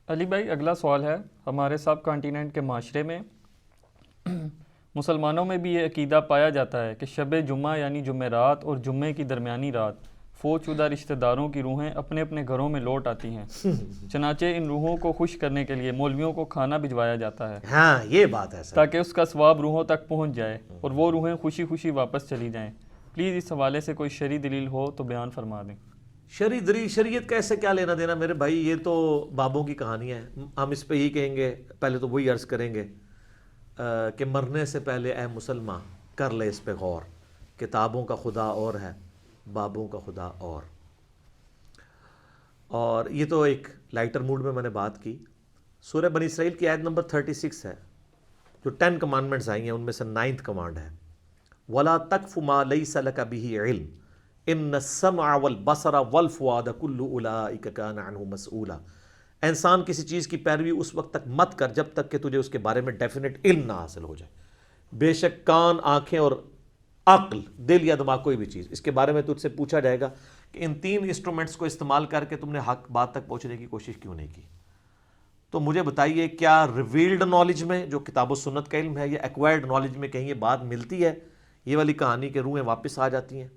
علی بھائی، اگلا سوال ہے، ہمارے سب کانٹیننٹ کے معاشرے میں مسلمانوں میں بھی یہ عقیدہ پایا جاتا ہے کہ شب جمعہ یعنی جمعرات اور جمعے کی درمیانی رات فوت شدہ رشتہ داروں کی روحیں اپنے اپنے گھروں میں لوٹ آتی ہیں، چنانچہ ان روحوں کو خوش کرنے کے لیے مولویوں کو کھانا بھجوایا جاتا ہے ہاں یہ بات ہے سر. تاکہ اس کا ثواب روحوں تک پہنچ جائے اور وہ روحیں خوشی خوشی واپس چلی جائیں۔ پلیز اس حوالے سے کوئی شرعی دلیل ہو تو بیان فرما دیں۔ شریعت کا ایسے کیا لینا دینا میرے بھائی، یہ تو بابوں کی کہانی ہے. ہم اس پہ ہی کہیں گے، پہلے تو وہی عرض کریں گے کہ مرنے سے پہلے اے مسلمان کر لے اس پہ غور. کتابوں کا خدا اور ہے، بابوں کا خدا اور یہ تو ایک لائٹر موڈ میں نے بات کی. سورہ بنی اسرائیل کی آیت نمبر 36 ہے، جو 10 کمانڈمنٹس آئی ہیں ان میں سے 9th کمانڈ ہے، وَلَا تَقْفُ مَا لَيْسَ لَكَ بِهِ عِلْمٌ إِنَّ السَّمْعَ وَالْبَصَرَ وَالْفُؤَادَ كُلُّ أُولَٰئِكَ كَانَ عَنْهُ مَسْئُولًا. انسان کسی چیز کی پیروی اس وقت تک مت کر جب تک کہ تجھے اس کے بارے میں ڈیفینٹ علم نہ حاصل ہو جائے. بے شک کان، آنکھیں اور عقل، دل یا دماغ، کوئی بھی چیز، اس کے بارے میں تجھ سے پوچھا جائے گا کہ ان 3 انسٹرومنٹس کو استعمال کر کے تم نے حق بات تک پہنچنے کی کوشش کیوں نہیں کی. تو مجھے بتائیے، کیا ریویلڈ نالج میں جو کتاب و سنت کا علم ہے یا ایکوائرڈ نالج میں کہیں یہ بات ملتی ہے، یہ والی کہانی کہ روحیں واپس آ جاتی ہیں؟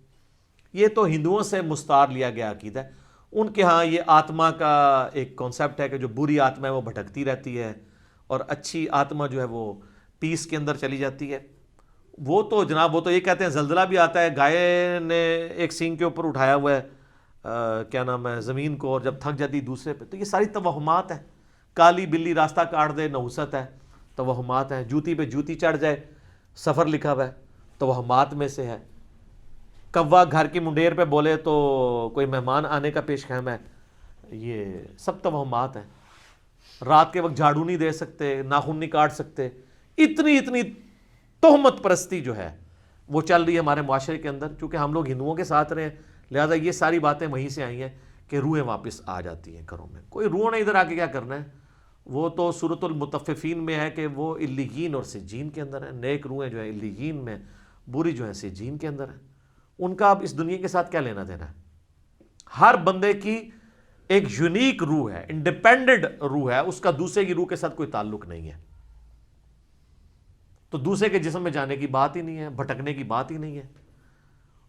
یہ تو ہندوؤں سے مستعار لیا گیا عقیدہ ہے. ان کے ہاں یہ آتما کا ایک کانسیپٹ ہے کہ جو بری آتما ہے وہ بھٹکتی رہتی ہے اور اچھی آتما جو ہے وہ پیس کے اندر چلی جاتی ہے. وہ تو جناب، وہ تو یہ کہتے ہیں زلزلہ بھی آتا ہے، گائے نے ایک سینگ کے اوپر اٹھایا ہوا ہے کیا نام ہے زمین کو، اور جب تھک جاتی دوسرے پہ. تو یہ ساری توہمات ہیں. کالی بلی راستہ کاٹ دے، نحوست ہے، توہمات ہیں. جوتی پہ جوتی چڑھ جائے، سفر لکھا ہوا ہے، توہمات میں سے ہے. کوا گھر کی منڈیر پہ بولے تو کوئی مہمان آنے کا پیش خیم ہے، یہ سب توہمات ہیں. رات کے وقت جھاڑو نہیں دے سکتے، ناخن نہیں کاٹ سکتے. اتنی تہمت پرستی جو ہے وہ چل رہی ہے ہمارے معاشرے کے اندر. چونکہ ہم لوگ ہندوؤں کے ساتھ رہے ہیں، لہذا یہ ساری باتیں وہیں سے آئی ہیں کہ روحیں واپس آ جاتی ہیں گھروں میں. کوئی روح نے ادھر آ کے کیا کرنا ہے؟ وہ تو سورۃ المطففین میں ہے کہ وہ علیین اور سجین کے اندر ہیں. نیک روحیں جو ہیں علیین میں، بری جو ہیں سجین کے اندر ہیں. ان کا اب اس دنیا کے ساتھ کیا لینا دینا ہے؟ ہر بندے کی ایک یونیک روح ہے، انڈیپینڈنٹ روح ہے، اس کا دوسرے کی روح کے ساتھ کوئی تعلق نہیں ہے. تو دوسرے کے جسم میں جانے کی بات ہی نہیں ہے، بھٹکنے کی بات ہی نہیں ہے.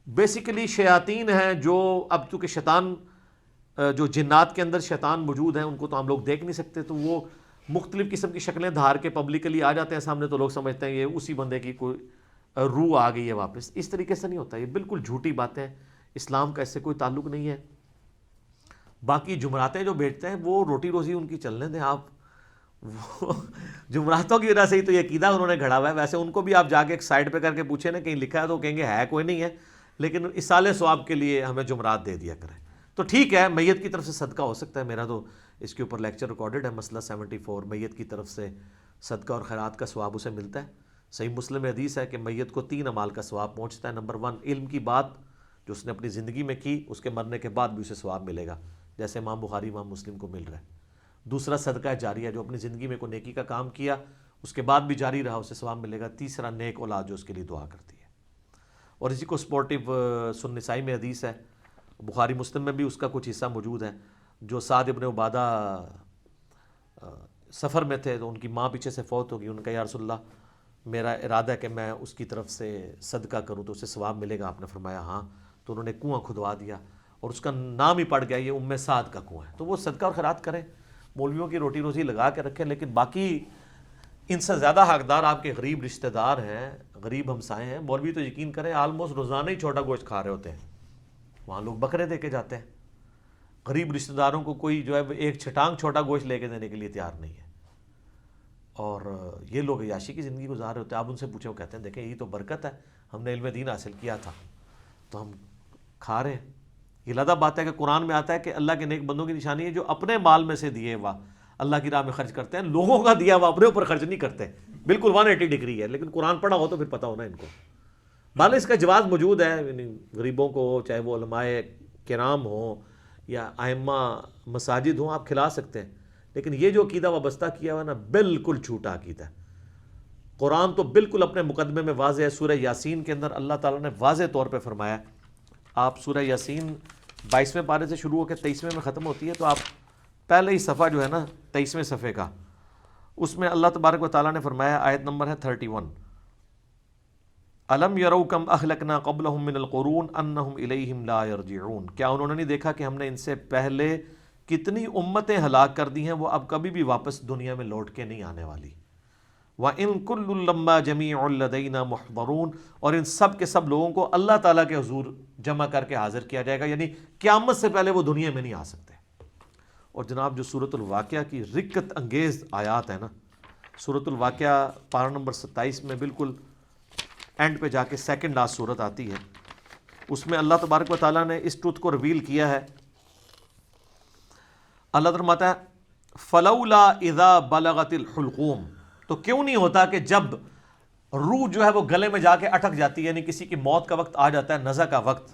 بیسیکلی شیاطین ہیں جو اب چونکہ شیطان جو جنات کے اندر شیطان موجود ہیں ان کو تو ہم لوگ دیکھ نہیں سکتے، تو وہ مختلف قسم کی شکلیں دھار کے پبلکلی آ جاتے ہیں سامنے، تو لوگ سمجھتے ہیں یہ اسی بندے کی کوئی روح آ گئی ہے واپس. اس طریقے سے نہیں ہوتا، یہ بالکل جھوٹی باتیں، اسلام کا اس سے کوئی تعلق نہیں ہے. باقی جمعراتیں جو بیچتے ہیں وہ روٹی روزی ان کی چلنے دیں آپ. وہ جمعراتوں کی وجہ سے ہی تو یہ عقیدہ انہوں نے گھڑا ہوا ہے. ویسے ان کو بھی آپ جا کے ایک سائڈ پہ کر کے پوچھیں نا کہیں لکھا ہے تو کہیں گے ہے کوئی نہیں ہے، لیکن اصالِ ثواب کے لیے ہمیں جمعرات دے دیا کریں. تو ٹھیک ہے، میت کی طرف سے صدقہ ہو سکتا ہے. میرا تو اس کے اوپر لیکچر ریکارڈڈ ہے، مسئلہ 74، میت کی طرف سے صدقہ اور خیرات کا ثواب اسے ملتا ہے. صحیح مسلم میں حدیث ہے کہ میت کو 3 اعمال کا ثواب پہنچتا ہے. نمبر 1، علم کی بات جو اس نے اپنی زندگی میں کی، اس کے مرنے کے بعد بھی اسے ثواب ملے گا، جیسے امام بخاری امام مسلم کو مل رہا ہے. دوسرا صدقہ جاریہ، جو اپنی زندگی میں کوئی نیکی کا کام کیا اس کے بعد بھی جاری رہا، اسے ثواب ملے گا. تیسرا، نیک اولاد جو اس کے لیے دعا کرتی ہے. اور اسی کو سپورٹیو سنن نسائی میں حدیث ہے، بخاری مسلم میں بھی اس کا کچھ حصہ موجود ہے. جو سعد ابن عبادہ سفر میں تھے تو ان کی ماں پیچھے سے فوت ہو گئی. ان کا یا رسول اللہ میرا ارادہ ہے کہ میں اس کی طرف سے صدقہ کروں تو اسے ثواب ملے گا. آپ نے فرمایا ہاں. تو انہوں نے کنواں کھدوا دیا اور اس کا نام ہی پڑ گیا، یہ ام سعد کا کنواں ہے. تو وہ صدقہ اور خیرات کریں، مولویوں کی روٹی روزی لگا کے رکھیں. لیکن باقی ان سے زیادہ حقدار آپ کے غریب رشتہ دار ہیں، غریب ہمسائے ہیں. مولوی تو یقین کریں آلموسٹ روزانہ ہی چھوٹا گوشت کھا رہے ہوتے ہیں، وہاں لوگ بکرے دے کے جاتے ہیں. غریب رشتہ داروں کو کوئی جو ہے ایک چھٹانگ چھوٹا گوشت لے کے دینے کے لیے تیار نہیں ہے. اور یہ لوگ عیاشی کی زندگی گزار رہے ہوتے ہیں. آپ ان سے پوچھیں، وہ کہتے ہیں دیکھیں یہ تو برکت ہے، ہم نے علم دین حاصل کیا تھا تو ہم کھا رہے ہیں. یہ لادہ بات ہے کہ قرآن میں آتا ہے کہ اللہ کے نیک بندوں کی نشانی ہے جو اپنے مال میں سے دیے ہوا اللہ کی راہ میں خرچ کرتے ہیں. لوگوں کا دیا ہوا اپنے اوپر خرچ نہیں کرتے. بالکل 180 ڈگری ہے. لیکن قرآن پڑھا ہو تو پھر پتہ ہونا ان کو. بھالے اس کا جواز موجود ہے، غریبوں کو، چاہے وہ علماء کرام ہوں یا ائمہ مساجد ہوں، آپ کھلا سکتے ہیں. لیکن یہ جو عقیدہ وابستہ کیا ہوا ہے نا، بالکل جھوٹا عقیدہ ہے. قرآن تو بالکل اپنے مقدمے میں واضح ہے. سورہ یاسین کے اندر اللہ تعالیٰ نے واضح طور پہ فرمایا، آپ سورہ یاسین 22ویں پارے سے شروع ہو کے 23ویں میں ختم ہوتی ہے، تو آپ پہلے ہی صفحہ جو ہے نا 23ویں صفحے کا، اس میں اللہ تبارک و تعالیٰ نے فرمایا، آیت نمبر ہے 31، الم یروا کم اہلکنا قبلہم من القرون انہم الیہم لا یرجعون، کیا انہوں نے نہیں دیکھا کہ ہم نے ان سے پہلے کتنی امتیں ہلاک کر دی ہیں، وہ اب کبھی بھی واپس دنیا میں لوٹ کے نہیں آنے والی۔ وَإِن كُلٌّ لَمَّا جَمِيعٌ لَدَيْنَا مُحْضَرُونَ، اور ان سب کے سب لوگوں کو اللہ تعالیٰ کے حضور جمع کر کے حاضر کیا جائے گا، یعنی قیامت سے پہلے وہ دنیا میں نہیں آ سکتے۔ اور جناب جو سورۃ الواقعہ کی رکت انگیز آیات ہے نا، سورۃ الواقعہ پارہ نمبر 27 میں بالکل اینڈ پہ جا کے سیکنڈ لاسٹ سورت آتی ہے، اس میں اللہ تبارک و تعالیٰ نے اس ٹروتھ کو ریویل کیا ہے۔ اللہ فرماتا ہے فلولا اذا بلغت الحلقوم، تو کیوں نہیں ہوتا کہ جب روح جو ہے وہ گلے میں جا کے اٹک جاتی ہے، یعنی کسی کی موت کا وقت آ جاتا ہے، نزع کا وقت،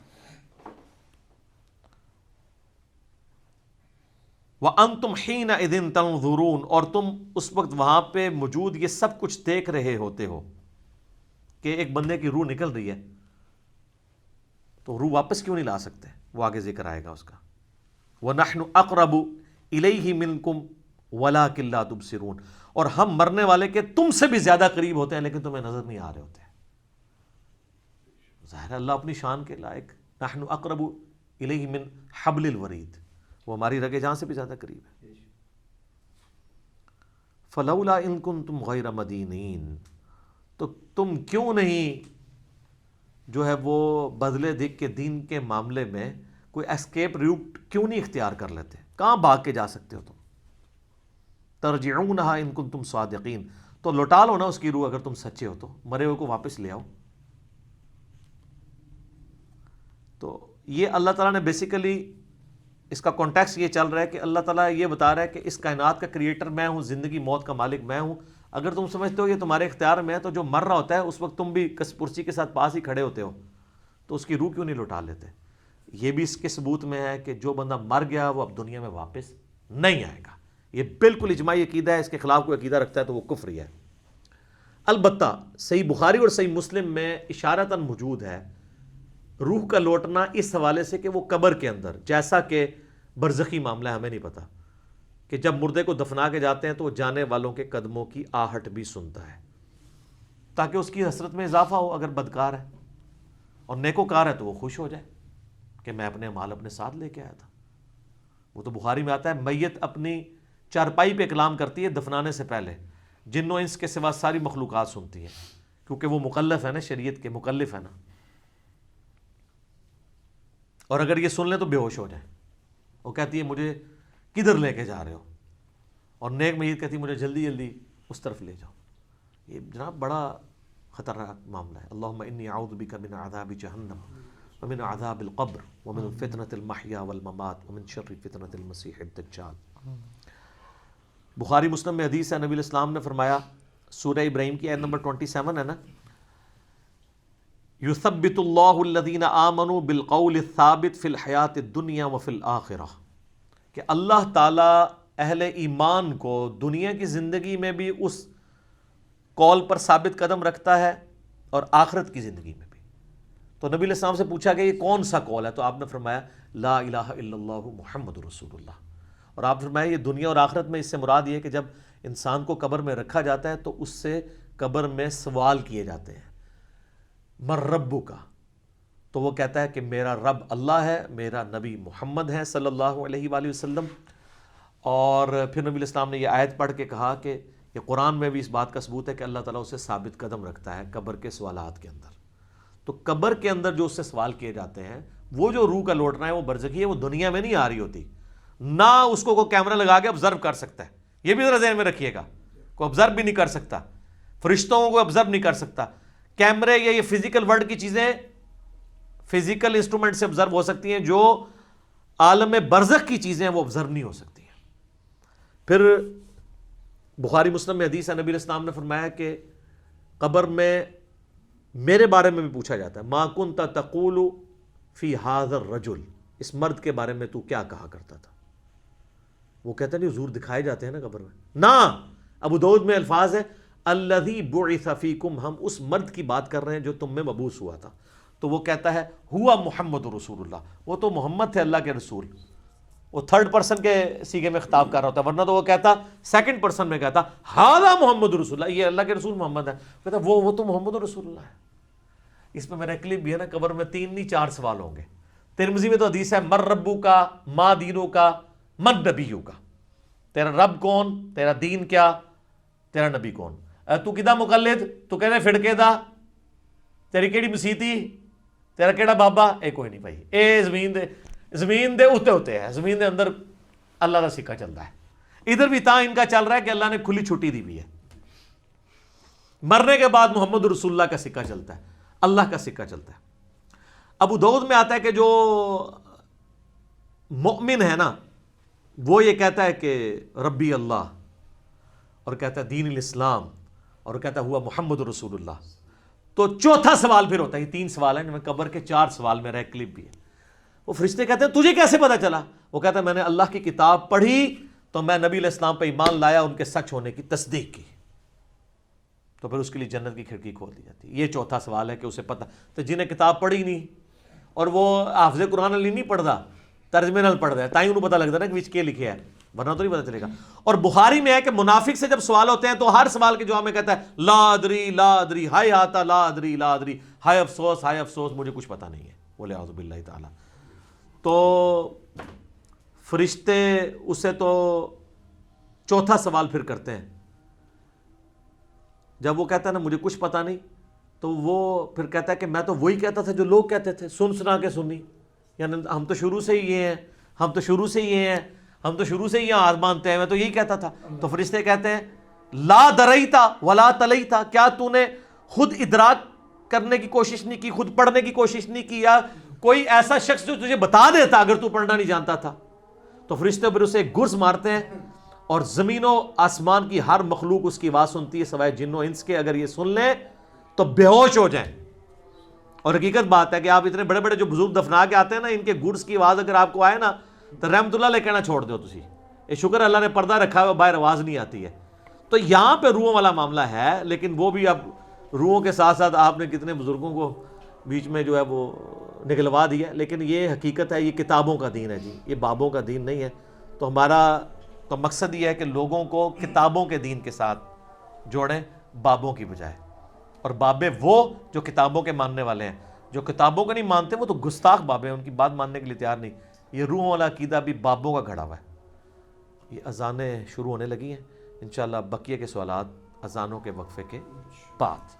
وَأَنْتُمْ حِينَئِذٍ تَنْظُرُونَ، اور تم اس وقت وہاں پہ موجود یہ سب کچھ دیکھ رہے ہوتے ہو کہ ایک بندے کی روح نکل رہی ہے، تو روح واپس کیوں نہیں لا سکتے؟ وہ آگے ذکر آئے گا اس کا، وَنَحْنُ أَقْرَبُ إِلَيْهِ مِنْكُمْ وَلَكِنْ لَا تُبْصِرُونَ، اور ہم مرنے والے کے تم سے بھی زیادہ قریب ہوتے ہیں لیکن تمہیں نظر نہیں آ رہے ہوتے۔ ظاہر ہے اللہ اپنی شان کے لائق، نحن اقرب الیہ من حبل الورید، وہ ہماری رگے جان سے بھی زیادہ قریب ہے۔ فلولا ان کنتم غیر مدینین، تو تم کیوں نہیں جو ہے وہ بدلے دکھ کے دین کے معاملے میں کوئی اسکیپ روٹ کیوں نہیں اختیار کر لیتے؟ کہاں بھاگ کے جا سکتے ہو تم؟ ترجعونہا ان کنتم صادقین، تو لوٹا لو نا اس کی روح اگر تم سچے ہو تو، مرے ہوئے کو واپس لے آؤ۔ تو یہ اللہ تعالیٰ نے بیسیکلی اس کا کانٹیکسٹ یہ چل رہا ہے کہ اللہ تعالیٰ یہ بتا رہا ہے کہ اس کائنات کا کریٹر میں ہوں، زندگی موت کا مالک میں ہوں، اگر تم سمجھتے ہو یہ تمہارے اختیار میں ہے تو جو مر رہا ہوتا ہے اس وقت تم بھی کس پرسی کے ساتھ پاس ہی کھڑے ہوتے ہو، تو اس کی روح کیوں نہیں لوٹا لیتے؟ یہ بھی اس کے ثبوت میں ہے کہ جو بندہ مر گیا وہ اب دنیا میں واپس نہیں آئے گا، یہ بالکل اجماعی عقیدہ ہے، اس کے خلاف کوئی عقیدہ رکھتا ہے تو وہ کفری ہے۔ البتہ صحیح بخاری اور صحیح مسلم میں اشارتاً موجود ہے روح کا لوٹنا اس حوالے سے کہ وہ قبر کے اندر، جیسا کہ برزخی معاملہ ہے، ہمیں نہیں پتا کہ جب مردے کو دفنا کے جاتے ہیں تو وہ جانے والوں کے قدموں کی آہٹ بھی سنتا ہے، تاکہ اس کی حسرت میں اضافہ ہو اگر بدکار ہے، اور نیکوکار ہے تو وہ خوش ہو جائے کہ میں اپنے مال اپنے ساتھ لے کے آیا تھا۔ وہ تو بخاری میں آتا ہے میت اپنی چارپائی پہ کلام کرتی ہے دفنانے سے پہلے، جن و انس کے سوا ساری مخلوقات سنتی ہیں، کیونکہ وہ مکلف ہے نا، شریعت کے مکلف ہے نا، اور اگر یہ سن لیں تو بے ہوش ہو جائیں۔ وہ کہتی ہے مجھے کدھر لے کے جا رہے ہو، اور نیک میت کہتی ہے مجھے جلدی جلدی اس طرف لے جاؤ۔ یہ جناب بڑا خطرناک معاملہ ہے۔ اللہم انی اعوذ بک من عذاب جہنم ومن عذاب القبر ومن فتنة المحیا والممات ومن شر فتنة المسیح الدجال۔ بخاری مسلم میں حدیث ہے، نبی الاسلام نے فرمایا، سورہ ابراہیم کی آیت نمبر 27 ہے نا، یثبت اللہ الذین آمنوا بالقول الثابت فی الحیات الدنیا وفی الآخرہ، کہ اللہ تعالیٰ اہل ایمان کو دنیا کی زندگی میں بھی اس قول پر ثابت قدم رکھتا ہے اور آخرت کی زندگی میں بھی۔ تو نبی علیہ السلام سے پوچھا کہ یہ کون سا قول ہے، تو آپ نے فرمایا لا الہ الا اللہ محمد رسول اللہ، اور آپ فرمایا یہ دنیا اور آخرت میں اس سے مراد یہ کہ جب انسان کو قبر میں رکھا جاتا ہے تو اس سے قبر میں سوال کیے جاتے ہیں، من ربو کا، تو وہ کہتا ہے کہ میرا رب اللہ ہے، میرا نبی محمد ہے صلی اللہ علیہ وآلہ وسلم۔ اور پھر نبی الاسلام نے یہ آیت پڑھ کے کہا کہ یہ قرآن میں بھی اس بات کا ثبوت ہے کہ اللہ تعالیٰ اسے ثابت قدم رکھتا ہے قبر کے سوالات کے اندر۔ تو قبر کے اندر جو اس سے سوال کیے جاتے ہیں، وہ جو روح کا لوٹنا ہے وہ برزخی ہے، وہ دنیا میں نہیں آ رہی ہوتی، نہ اس کو کوئی کیمرہ لگا کے آبزرو کر سکتا ہے، یہ بھی ذرا ذہن میں رکھیے گا، کوئی آبزرو بھی نہیں کر سکتا، فرشتوں کو آبزرو نہیں کر سکتا۔ کیمرے یا یہ فزیکل ورلڈ کی چیزیں فزیکل انسٹرومنٹ سے آبزرو ہو سکتی ہیں، جو عالم برزخ کی چیزیں ہیں وہ آبزرو نہیں ہو سکتی ہیں۔ پھر بخاری مسلم میں حدیث ہے، نبی علیہ السلام نے فرمایا کہ قبر میں میرے بارے میں بھی پوچھا جاتا ہے، ما کنت تقول فی ھذا الرجل، اس مرد کے بارے میں تو کیا کہا کرتا تھا؟ وہ کہتا نہیں حضور دکھائے جاتے ہیں نا قبر میں، نہ، ابو داؤد میں الفاظ ہے الذی بعث فیکم، ہم اس مرد کی بات کر رہے ہیں جو تم میں مبعوث ہوا تھا۔ تو وہ کہتا ہے ہوا محمد رسول اللہ، وہ تو محمد تھے اللہ کے رسول۔ وہ تھرڈ پرسن کے سیغے میں خطاب کر رہا ہوتا ہے، ورنہ تو وہ کہتا سیکنڈ پرسن میں کہتا ھذا محمد رسول اللہ، یہ اللہ کے رسول محمد ہے، کہتا وہ تو محمد رسول اللہ ہے۔ اس میں میرا کلپ بھی ہے نا، کور میں 3 نہیں 4 سوال ہوں گے۔ ترمذی میں تو حدیث ہے مر ربو کا، ما دینو کا، من نبیو کا، تیرا رب کون، تیرا دین کیا، تیرا نبی کون، تو کدا مقلد، تو کہنے فڑکے دا، تیری کیڑی مسیتی، تیرا کیڑا بابا، اے کوئی نہیں بھائی، اے زمین دے اتے ہوتے ہیں، زمین دے اندر اللہ کا سکہ چلتا ہے۔ ادھر بھی ان کا چل رہا ہے کہ اللہ نے کھلی چھٹی دی ہوئی ہے، مرنے کے بعد محمد رسول اللہ کا سکہ چلتا ہے، اللہ کا سکہ چلتا ہے۔ ابو داؤد میں آتا ہے کہ جو مؤمن ہے نا وہ یہ کہتا ہے کہ ربی اللہ، اور کہتا ہے دین الاسلام، اور کہتا ہے ہوا محمد رسول اللہ۔ تو چوتھا سوال پھر ہوتا ہے، یہ 3 سوال ہیں جن میں قبر کے 4 سوال میرا ایک کلپ بھی ہے۔ وہ فرشتے کہتے ہیں تجھے کیسے پتا چلا؟ وہ کہتا ہے میں نے اللہ کی کتاب پڑھی تو میں نبی علیہ السلام پہ ایمان لایا، ان کے سچ ہونے کی تصدیق کی، تو پھر اس کے لیے جنت کی کھڑکی کھول دی جاتی ہے۔ یہ چوتھا سوال ہے کہ اسے پتہ، تو جنہیں کتاب پڑھی نہیں اور وہ حافظ قرآن علی نہیں پڑھتا، ترجمے نال پڑھتا ہے، تائیں انہوں پتہ لگتا ہے نا کہ وچ کے لکھے ہے، ورنہ تو نہیں پتہ چلے گا۔ اور بخاری میں ہے کہ منافق سے جب سوال ہوتے ہیں تو ہر سوال کے جواب میں کہتا ہے لا ادری لا ادری، ہائے آتا لا ادری لا ادری، ہائے افسوس مجھے کچھ پتہ نہیں ہے، بولے اعوذ باللہ تعالی۔ تو فرشتے اسے تو چوتھا سوال پھر کرتے ہیں، جب وہ کہتا ہے نا مجھے کچھ پتہ نہیں، تو وہ پھر کہتا ہے کہ میں تو وہی کہتا تھا جو لوگ کہتے تھے، سنا کے سنی، یعنی ہم تو شروع سے ہی یہ ہیں، ہم تو شروع سے ہی یہاں آج مانتے ہیں، میں تو یہی کہتا تھا۔ تو فرشتے کہتے ہیں لا دریتا ولا تلیتا، کیا تو نے خود ادراک کرنے کی کوشش نہیں کی، خود پڑھنے کی کوشش نہیں کی، یا کوئی ایسا شخص جو تجھے بتا دیتا اگر تو پڑھنا نہیں جانتا تھا؟ تو فرشتے پھر اسے گرز مارتے ہیں، اور زمین و آسمان کی ہر مخلوق اس کی آواز سنتی ہے سوائے جن و انس کے، اگر یہ سن لیں تو بے ہوش ہو جائیں۔ اور حقیقت بات ہے کہ آپ اتنے بڑے بڑے جو بزرگ دفنا کے آتے ہیں نا، ان کے گرز کی آواز اگر آپ کو آئے نا تو رحمت اللہ علیہ کہنا چھوڑ دو تسی، یہ شکر اللہ نے پردہ رکھا ہوا، باہر آواز نہیں آتی ہے۔ تو یہاں پہ روحوں والا معاملہ ہے، لیکن وہ بھی اب روحوں کے ساتھ ساتھ آپ نے کتنے بزرگوں کو بیچ میں جو ہے وہ نکلوا دیا، لیکن یہ حقیقت ہے، یہ کتابوں کا دین ہے جی، یہ بابوں کا دین نہیں ہے۔ تو ہمارا تو مقصد یہ ہے کہ لوگوں کو کتابوں کے دین کے ساتھ جوڑیں بابوں کی بجائے، اور بابے وہ جو کتابوں کے ماننے والے ہیں، جو کتابوں کو نہیں مانتے وہ تو گستاخ بابے ہیں، ان کی بات ماننے کے لیے تیار نہیں۔ یہ روحوں والا عقیدہ بھی بابوں کا گھڑا ہوا ہے۔ یہ اذانیں شروع ہونے لگی ہیں، انشاءاللہ بقیہ کے سوالات اذانوں کے وقفے کے بعد۔